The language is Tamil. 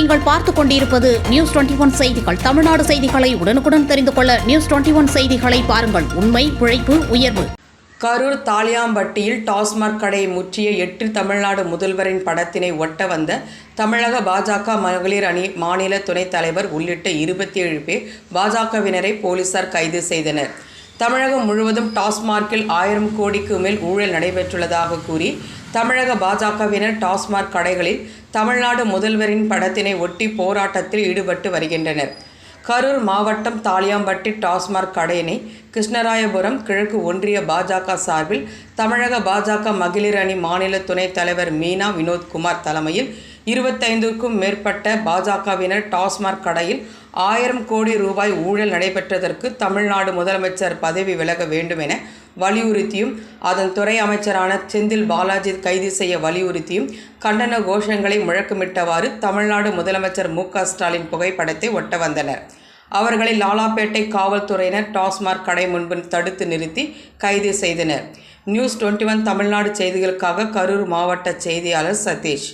நீங்கள் பார்த்துக் கொண்டிருப்பது நியூஸ் 21 செய்திகள். தமிழ்நாடு செய்திகளை உடனுக்குடன் தெரிந்து கொள்ள நியூஸ் 21 செய்திகளை பாருங்கள். உண்மை, உழைப்பு, உயர்வு. கரூர் தாலியாம்பட்டியில் டாஸ்மாக் கடையை முற்றிய 8 தமிழ்நாடு முதல்வரின் படத்தினை ஒட்ட வந்த தமிழக பாஜக மகளிர் அணி மாநில துணைத் தலைவர் உள்ளிட்ட 27 பேர் பாஜகவினரை போலீசார் கைது செய்தனர். தமிழகம் முழுவதும் டாஸ்மார்க்கில் 1000 கோடிக்கு மேல் ஊழல் நடைபெற்றுள்ளதாக கூறி தமிழக பாஜகவினர் டாஸ்மாக் கடைகளில் தமிழ்நாடு முதல்வரின் படத்தினை ஒட்டி போராட்டத்தில் ஈடுபட்டு வருகின்றனர். கரூர் மாவட்டம் தாலியாம்பட்டி டாஸ்மாக் கடையினை கிருஷ்ணராயபுரம் கிழக்கு ஒன்றிய பாஜக சார்பில் தமிழக பாஜக மகளிர் அணி மாநில துணைத் தலைவர் மீனா வினோத்குமார் தலைமையில் 25க்கும் மேற்பட்ட பாஜகவினர் டாஸ்மாக் கடையில் 1000 கோடி ரூபாய் ஊழல் நடைபெற்றதற்கு தமிழ்நாடு முதலமைச்சர் பதவி விலக வேண்டும் என வலியுறுத்தியும் அதன் துறை அமைச்சரான செந்தில் பாலாஜி கைது செய்ய வலியுறுத்தியும் கண்டன கோஷங்களை முழக்கமிட்டவாறு தமிழ்நாடு முதலமைச்சர் மு.க.ஸ்டாலின் புகைப்படத்தை ஒட்ட வந்தனர். அவர்களை லாலாப்பேட்டை காவல்துறையினர் டாஸ்மாக் கடை முன்பு தடுத்து நிறுத்தி கைது செய்தனர். நியூஸ் 21 தமிழ்நாடு செய்திகளுக்காக கரூர் மாவட்ட செய்தியாளர் சதீஷ்.